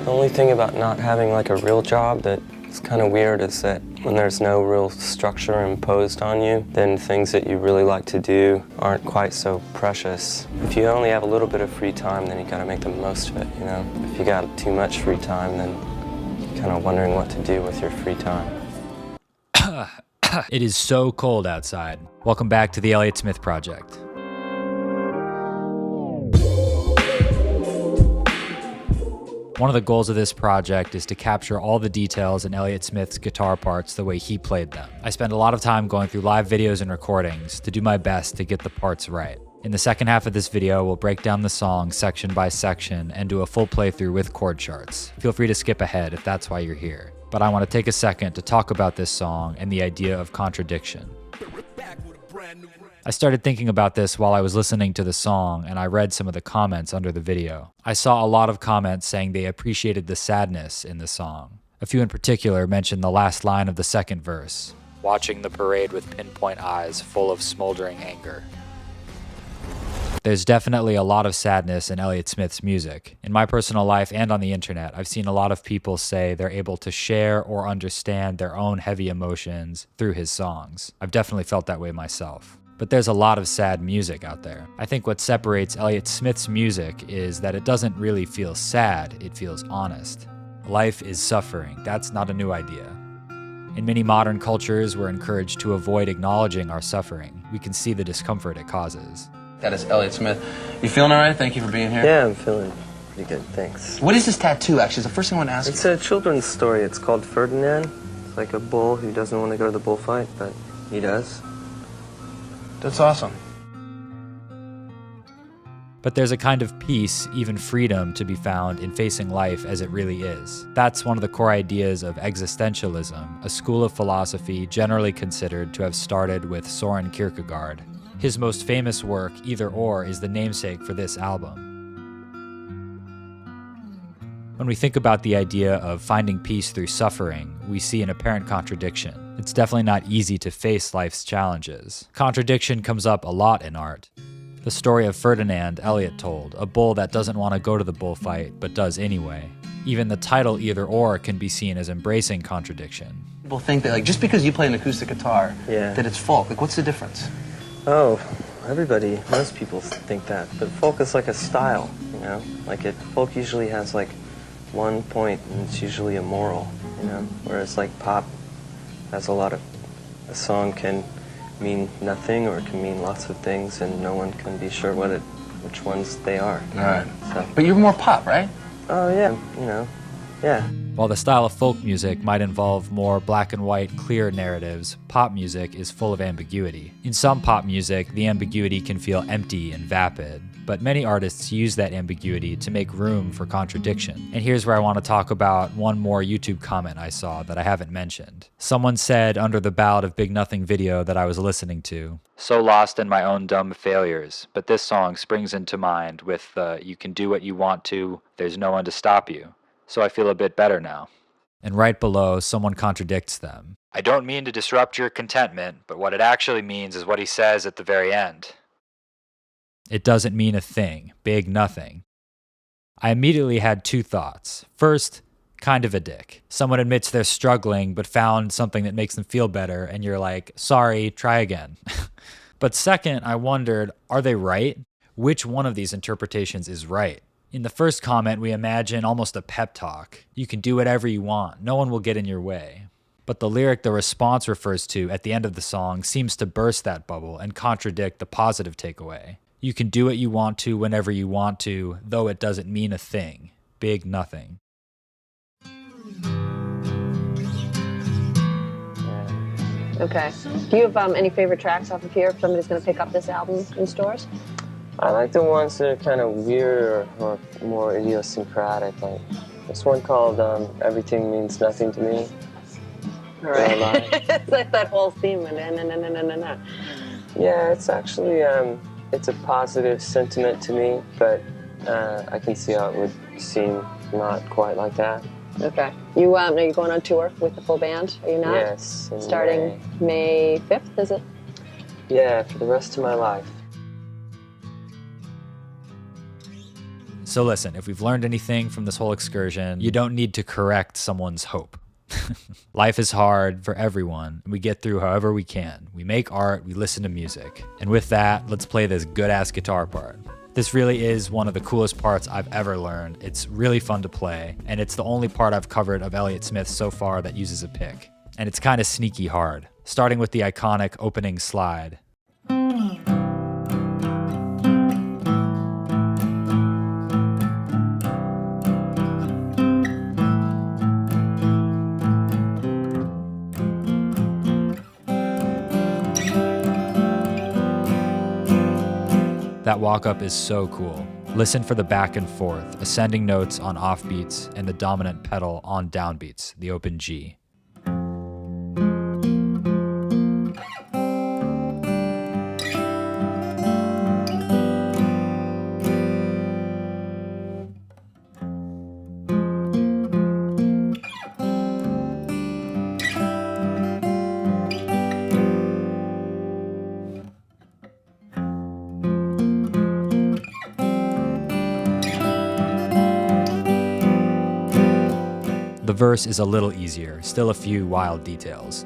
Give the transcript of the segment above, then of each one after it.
The only thing about not having like a real job that's kind of weird is that when there's no real structure imposed on you, then things that you really like to do aren't quite so precious. If you only have a little bit of free time, then you gotta make the most of it, you know? If you got too much free time, then you're kind of wondering what to do with your free time. It is so cold outside. Welcome back to the Elliott Smith Project. One of the goals of this project is to capture all the details in Elliott Smith's guitar parts the way he played them. I spend a lot of time going through live videos and recordings to do my best to get the parts right. In the second half of this video, we'll break down the song section by section and do a full playthrough with chord charts. Feel free to skip ahead if that's why you're here. But I want to take a second to talk about this song and the idea of contradiction. I started thinking about this while I was listening to the song, and I read some of the comments under the video. I saw a lot of comments saying they appreciated the sadness in the song. A few in particular mentioned the last line of the second verse, "Watching the parade with pinpoint eyes full of smoldering anger." There's definitely a lot of sadness in Elliott Smith's music. In my personal life and on the internet, I've seen a lot of people say they're able to share or understand their own heavy emotions through his songs. I've definitely felt that way myself. But there's a lot of sad music out there. I think what separates Elliott Smith's music is that it doesn't really feel sad, it feels honest. Life is suffering. That's not a new idea. In many modern cultures, we're encouraged to avoid acknowledging our suffering. We can see the discomfort it causes. That is Elliott Smith. You feeling all right? Thank you for being here. Yeah, I'm feeling pretty good, thanks. What is this tattoo, actually? It's the first thing I want to ask It's you. a children's story. It's called Ferdinand. It's like a bull who doesn't want to go to the bullfight, but he does. That's awesome. But there's a kind of peace, even freedom, to be found in facing life as it really is. That's one of the core ideas of existentialism, a school of philosophy generally considered to have started with Soren Kierkegaard. His most famous work, Either Or, is the namesake for this album. When we think about the idea of finding peace through suffering, we see an apparent contradiction. It's definitely not easy to face life's challenges. Contradiction comes up a lot in art. The story of Ferdinand, Elliott told, a bull that doesn't want to go to the bullfight, but does anyway. Even the title Either Or can be seen as embracing contradiction. People think that, like, just because you play an acoustic guitar, that it's folk. Like, what's the difference? Oh, most people think that, but folk is like a style, you know? Like folk usually has like one point and it's usually a moral, you know? Whereas like pop has a song can mean nothing or it can mean lots of things and no one can be sure which ones they are. All right. So. But you're more pop, right? Oh yeah, you know, yeah. While the style of folk music might involve more black and white, clear narratives, pop music is full of ambiguity. In some pop music, the ambiguity can feel empty and vapid, but many artists use that ambiguity to make room for contradiction. And here's where I want to talk about one more YouTube comment I saw that I haven't mentioned. Someone said under the Ballad of Big Nothing video that I was listening to, "So lost in my own dumb failures, but this song springs into mind with the 'you can do what you want to, there's no one to stop you.' So I feel a bit better now." And right below, someone contradicts them. "I don't mean to disrupt your contentment, but what it actually means is what he says at the very end. It doesn't mean a thing, big nothing." I immediately had two thoughts. First, kind of a dick. Someone admits they're struggling, but found something that makes them feel better, and you're like, sorry, try again. But second, I wondered, are they right? Which one of these interpretations is right? In the first comment, we imagine almost a pep talk. You can do whatever you want. No one will get in your way. But the lyric the response refers to at the end of the song seems to burst that bubble and contradict the positive takeaway. You can do what you want to whenever you want to, though it doesn't mean a thing. Big nothing. Okay. Do you have any favorite tracks off of here if somebody's going to pick up this album in stores? I like the ones that are kind of weird or more idiosyncratic. Like this one called "Everything Means Nothing to Me." All right. It's like that whole theme. Yeah, it's actually it's a positive sentiment to me, but I can see how it would seem not quite like that. Okay. You are you going on tour with the full band? Are you not? Yes. Starting May 5th, is it? Yeah, for the rest of my life. So listen, if we've learned anything from this whole excursion, you don't need to correct someone's hope. Life is hard for everyone, and we get through however we can. We make art, we listen to music. And with that, let's play this good-ass guitar part. This really is one of the coolest parts I've ever learned. It's really fun to play, and it's the only part I've covered of Elliott Smith so far that uses a pick. And it's kind of sneaky hard, starting with the iconic opening slide. That walk-up is so cool. Listen for the back and forth, ascending notes on offbeats, and the dominant pedal on downbeats, the open G. The verse is a little easier, still a few wild details.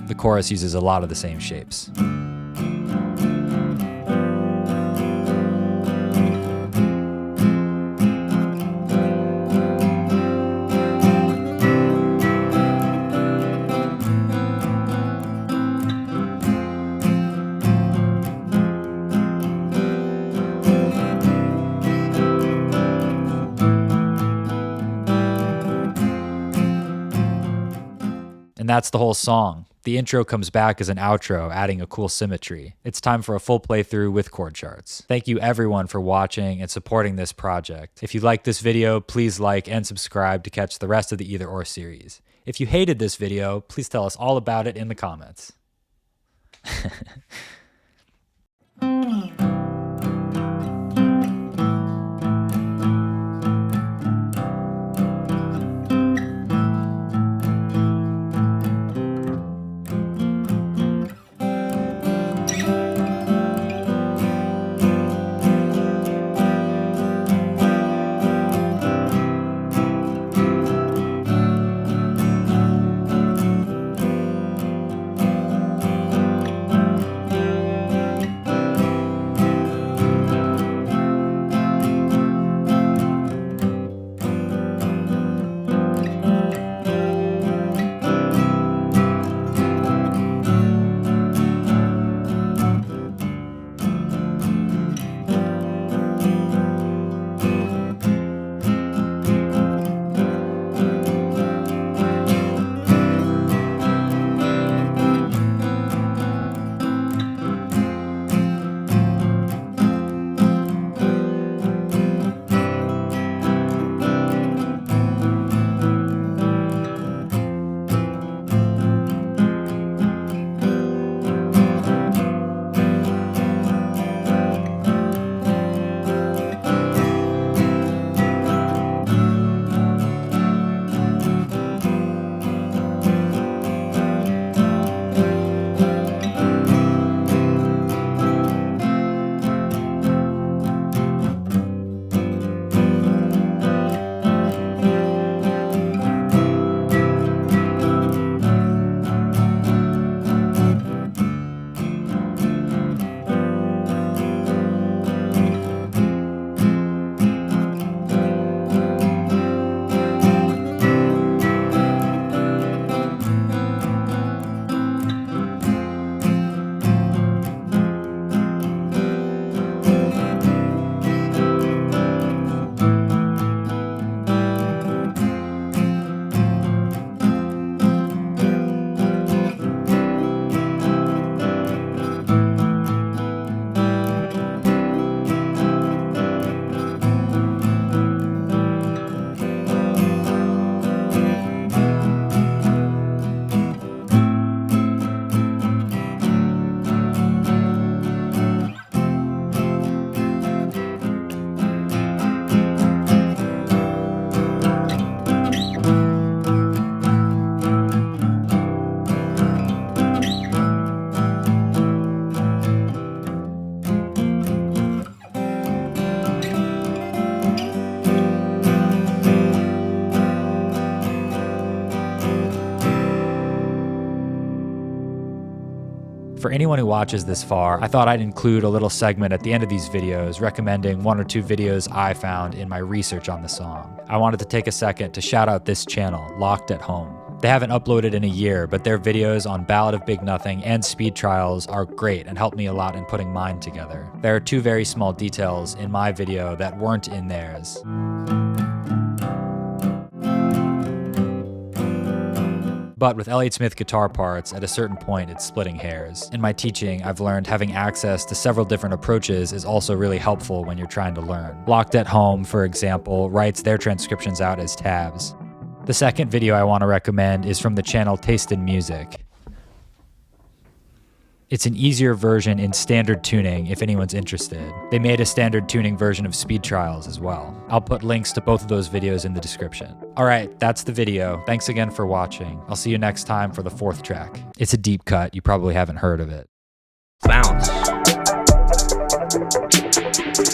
The chorus uses a lot of the same shapes. And that's the whole song. The intro comes back as an outro, adding a cool symmetry. It's time for a full playthrough with chord charts. Thank you everyone for watching and supporting this project. If you liked this video, please like and subscribe to catch the rest of the Either Or series. If you hated this video, please tell us all about it in the comments. For anyone who watches this far, I thought I'd include a little segment at the end of these videos recommending 1 or 2 videos I found in my research on the song. I wanted to take a second to shout out this channel, Locked at Home. They haven't uploaded in a year, but their videos on Ballad of Big Nothing and Speed Trials are great and helped me a lot in putting mine together. There are 2 very small details in my video that weren't in theirs. But with Elliott Smith guitar parts, at a certain point it's splitting hairs. In my teaching, I've learned having access to several different approaches is also really helpful when you're trying to learn. Locked at Home, for example, writes their transcriptions out as tabs. The second video I want to recommend is from the channel Taste in Music. It's an easier version in standard tuning if anyone's interested. They made a standard tuning version of Speed Trials as well. I'll put links to both of those videos in the description. Alright, that's the video. Thanks again for watching. I'll see you next time for the 4th track. It's a deep cut, you probably haven't heard of it. Bounce.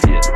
Yeah.